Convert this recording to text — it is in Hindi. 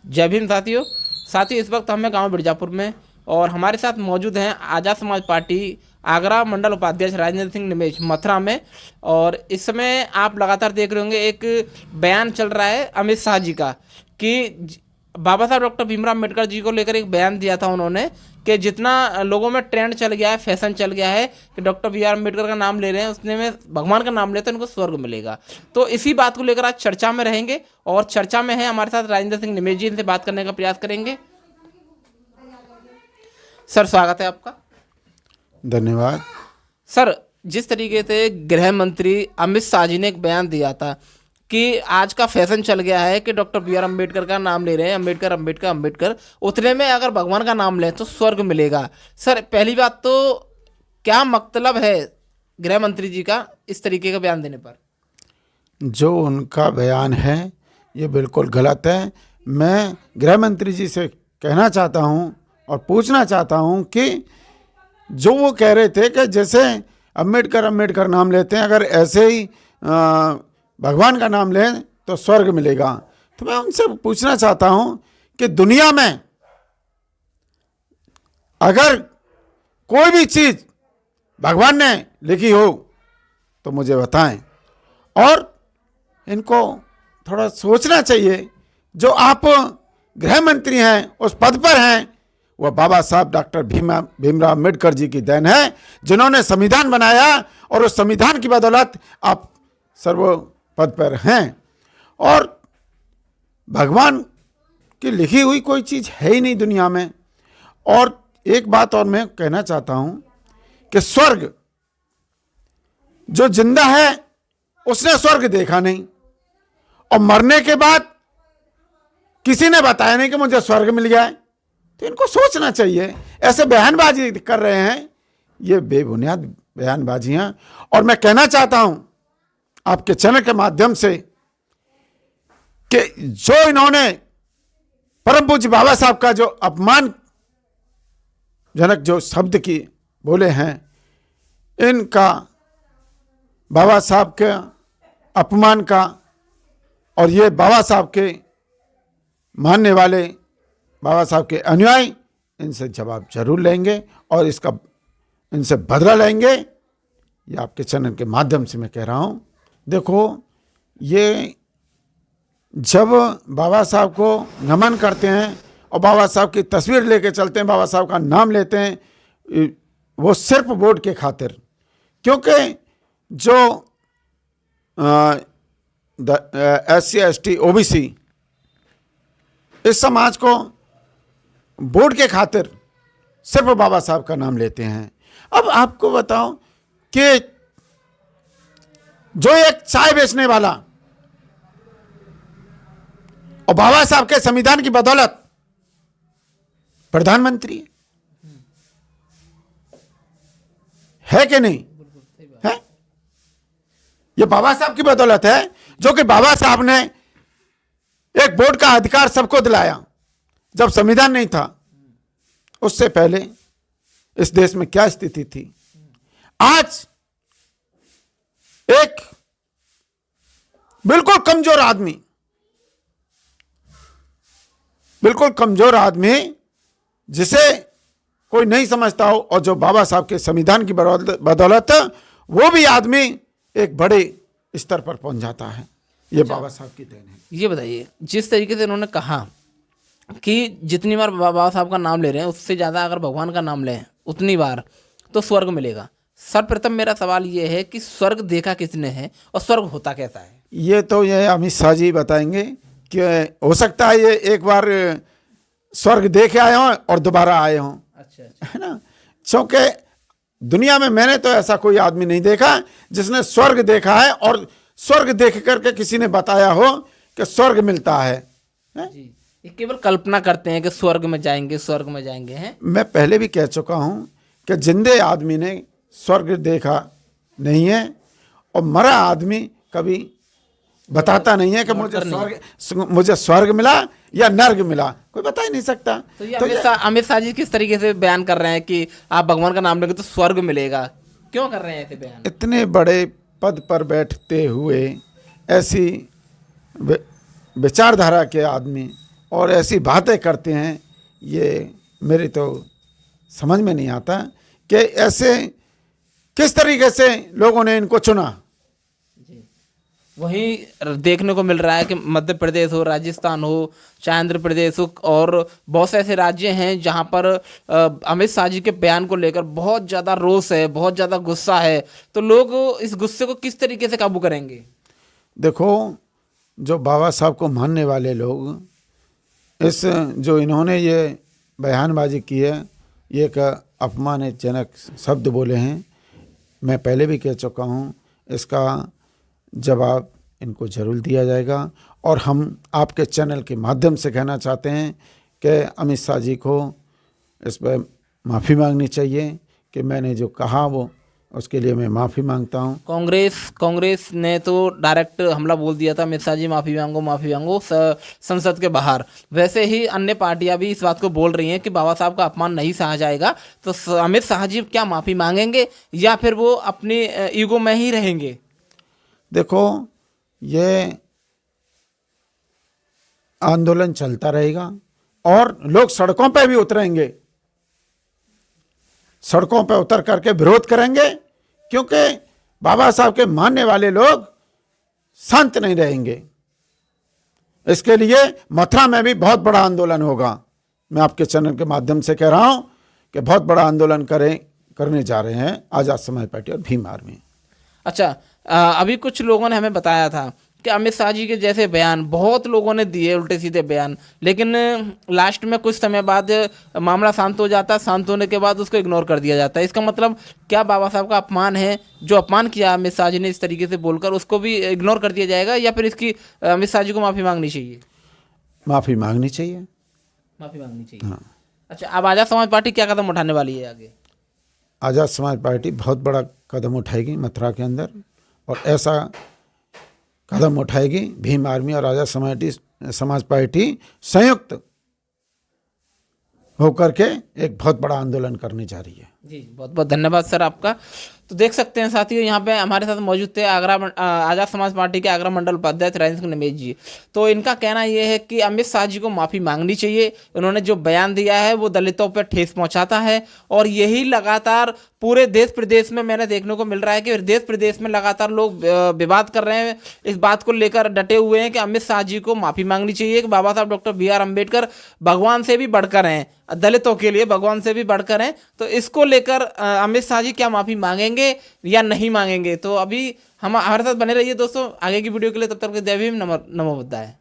जय भीम साथियों। इस वक्त हम हैं गांव मिर्जापुर में और हमारे साथ मौजूद हैं आज़ाद समाज पार्टी आगरा मंडल उपाध्यक्ष राजेंद्र सिंह निमेश मथुरा में। और इस समय आप लगातार देख रहे होंगे एक बयान चल रहा है अमित शाह जी का कि बाबा साहब डॉक्टर भीमराव अम्बेडकर जी को लेकर एक बयान दिया था उन्होंने कि जितना लोगों में ट्रेंड चल गया है, फैशन चल गया है कि डॉक्टर बी आर अम्बेडकर का नाम ले रहे हैं, उसने में भगवान का नाम लेते हैं उनको स्वर्ग मिलेगा। तो इसी बात को लेकर आज चर्चा में रहेंगे और चर्चा में है हमारे साथ राजेंद्र सिंह निमेश जी, इनसे बात करने का प्रयास करेंगे। सर स्वागत है आपका। धन्यवाद। सर, जिस तरीके से गृह मंत्री अमित शाह जी ने एक बयान दिया था कि आज का फैशन चल गया है कि डॉक्टर बी आर अम्बेडकर का नाम ले रहे हैं, अम्बेडकर अम्बेडकर अम्बेडकर, उतने में अगर भगवान का नाम लें तो स्वर्ग मिलेगा। सर पहली बात तो क्या मतलब है गृह मंत्री जी का इस तरीके का बयान देने पर? जो उनका बयान है ये बिल्कुल गलत है। मैं गृह मंत्री जी से कहना चाहता हूँ और पूछना चाहता हूँ कि जो वो कह रहे थे कि जैसे अम्बेडकर अम्बेडकर नाम लेते हैं, अगर ऐसे ही भगवान का नाम लें तो स्वर्ग मिलेगा, तो मैं उनसे पूछना चाहता हूँ कि दुनिया में अगर कोई भी चीज़ भगवान ने लिखी हो तो मुझे बताएं। और इनको थोड़ा सोचना चाहिए। जो आप गृह मंत्री हैं, उस पद पर हैं, वह बाबा साहब डॉक्टर भीमराव अम्बेडकर जी की देन है, जिन्होंने संविधान बनाया और उस संविधान की बदौलत आप सर्व पद पर हैं। और भगवान की लिखी हुई कोई चीज़ है ही नहीं दुनिया में। और एक बात और मैं कहना चाहता हूँ कि स्वर्ग, जो जिंदा है उसने स्वर्ग देखा नहीं और मरने के बाद किसी ने बताया नहीं कि मुझे स्वर्ग मिल गया है, तो इनको सोचना चाहिए। ऐसे बयानबाजी कर रहे हैं, ये बेबुनियाद बयानबाजियां। और मैं कहना चाहता हूं आपके चैनल के माध्यम से कि जो इन्होंने परम पूज्य बाबा साहब का जो अपमानजनक जो शब्द की बोले हैं, इनका बाबा साहब के अपमान का और ये बाबा साहब के मानने वाले बाबा साहब के अनुयायी इनसे जवाब जरूर लेंगे और इसका इनसे बदला लेंगे। ये आपके चैनल के माध्यम से मैं कह रहा हूँ। देखो, ये जब बाबा साहब को नमन करते हैं और बाबा साहब की तस्वीर लेके चलते हैं, बाबा साहब का नाम लेते हैं, वो सिर्फ वोट के खातिर, क्योंकि जो SC ST OBC इस समाज को वोट के खातिर सिर्फ बाबा साहब का नाम लेते हैं। अब आपको बताओ कि जो एक चाय बेचने वाला और बाबा साहब के संविधान की बदौलत प्रधानमंत्री है कि नहीं है? ये बाबा साहब की बदौलत है, जो कि बाबा साहब ने एक वोट का अधिकार सबको दिलाया जब संविधान नहीं था। उससे पहले इस देश में क्या स्थिति थी? आज एक बिल्कुल कमजोर आदमी जिसे कोई नहीं समझता हो, और जो बाबा साहब के संविधान की बदौलत वो भी आदमी एक बड़े स्तर पर पहुंच जाता है। ये बाबा साहब की देन है। ये बताइए, जिस तरीके से उन्होंने कहा कि जितनी बार बाबा साहब का नाम ले रहे हैं उससे ज़्यादा अगर भगवान का नाम लें उतनी बार तो स्वर्ग मिलेगा। सर्वप्रथम मेरा सवाल ये है कि स्वर्ग देखा किसने है और स्वर्ग होता कैसा है? ये तो ये अमित शाह जी बताएंगे कि हो सकता है ये एक बार स्वर्ग देखे आए हों और दोबारा आए हों। अच्छा। है ना? क्योंकि दुनिया में मैंने तो ऐसा कोई आदमी नहीं देखा जिसने स्वर्ग देखा है और स्वर्ग देख करके किसी ने बताया हो कि स्वर्ग मिलता है। जी, ये केवल कल्पना करते हैं कि स्वर्ग में जाएंगे हैं। मैं पहले भी कह चुका हूं कि जिंदे आदमी ने स्वर्ग देखा नहीं है और मरा आदमी कभी बताता नहीं है कि मुझे स्वर्ग मिला या नर्क मिला, कोई बता ही नहीं सकता। तो ये अमित शाह जी किस तरीके से बयान कर रहे हैं कि आप भगवान का नाम लेंगे तो स्वर्ग मिलेगा, क्यों कर रहे हैं ऐसे बयान? इतने बड़े पद पर बैठते हुए ऐसी विचारधारा के आदमी और ऐसी बातें करते हैं, ये मेरी तो समझ में नहीं आता कि ऐसे किस तरीके से लोगों ने इनको चुना। वहीं देखने को मिल रहा है कि मध्य प्रदेश हो, राजस्थान हो, चाहे आंध्र प्रदेश हो, और बहुत से ऐसे राज्य हैं जहां पर अमित शाह जी के बयान को लेकर बहुत ज़्यादा रोष है, बहुत ज़्यादा गुस्सा है। तो लोग इस गुस्से को किस तरीके से काबू करेंगे? देखो, जो बाबा साहब को मानने वाले लोग, इस जो इन्होंने ये बयानबाजी की है, ये एक अपमानजनक शब्द बोले हैं। मैं पहले भी कह चुका हूँ, इसका जवाब इनको जरूर दिया जाएगा। और हम आपके चैनल के माध्यम से कहना चाहते हैं कि अमित शाह जी को इस पर माफ़ी मांगनी चाहिए कि मैंने जो कहा वो, उसके लिए मैं माफ़ी मांगता हूँ। कांग्रेस ने तो डायरेक्ट हमला बोल दिया था, अमित शाह जी माफ़ी मांगो संसद के बाहर। वैसे ही अन्य पार्टियां भी इस बात को बोल रही हैं कि बाबा साहब का अपमान नहीं सहा जाएगा। तो अमित शाह जी क्या माफ़ी मांगेंगे या फिर वो अपनी ईगो में ही रहेंगे? देखो, ये आंदोलन चलता रहेगा और लोग सड़कों पे भी उतरेंगे, सड़कों पे उतर करके विरोध करेंगे, क्योंकि बाबा साहब के मानने वाले लोग शांत नहीं रहेंगे। इसके लिए मथुरा में भी बहुत बड़ा आंदोलन होगा। मैं आपके चैनल के माध्यम से कह रहा हूं कि बहुत बड़ा आंदोलन करने जा रहे हैं आज़ाद समाज पार्टी और भीम आर्मी। अच्छा, अभी कुछ लोगों ने हमें बताया था कि अमित शाह जी के जैसे बयान बहुत लोगों ने दिए, उल्टे सीधे बयान, लेकिन लास्ट में कुछ समय बाद मामला शांत हो जाता है, शांत होने के बाद उसको इग्नोर कर दिया जाता है। इसका मतलब क्या बाबा साहब का अपमान है? जो अपमान किया अमित शाह जी ने इस तरीके से बोलकर, उसको भी इग्नोर कर दिया जाएगा या फिर इसकी अमित शाह जी को माफ़ी मांगनी चाहिए? माफ़ी मांगनी चाहिए। माफ़ी मांगनी चाहिए, हाँ। अच्छा, अब आज़ाद समाज पार्टी क्या कदम उठाने वाली है आगे? आज़ाद समाज पार्टी बहुत बड़ा कदम उठाएगी मथुरा के अंदर, और ऐसा कदम उठाएगी भीम आर्मी और आज़ाद समाज पार्टी संयुक्त होकर के एक बहुत बड़ा आंदोलन करने जा रही है। जी, बहुत बहुत धन्यवाद सर आपका। तो देख सकते हैं साथियों, यहाँ पे हमारे साथ मौजूद थे आज़ाद समाज पार्टी के आगरा मंडल उपाध्यक्ष राजेंद्र सिंह निमेश जी। तो इनका कहना ये है कि अमित शाह जी को माफ़ी मांगनी चाहिए। उन्होंने जो बयान दिया है वो दलितों पर ठेस पहुंचाता है, और यही लगातार पूरे देश प्रदेश में मैंने देखने को मिल रहा है कि देश प्रदेश में लगातार लोग विवाद कर रहे हैं, इस बात को लेकर डटे हुए हैं कि अमित शाह जी को माफ़ी मांगनी चाहिए कि बाबा साहब डॉक्टर बी आर अम्बेडकर भगवान से भी बढ़कर हैं, दलितों के लिए भगवान से भी बढ़कर हैं। तो इसको लेकर अमित शाह जी क्या माफ़ी मांगेंगे या नहीं मांगेंगे? तो अभी हम हमारे साथ बने रहिए दोस्तों आगे की वीडियो के लिए। तब तक जय भीम, नमो बुद्धाय।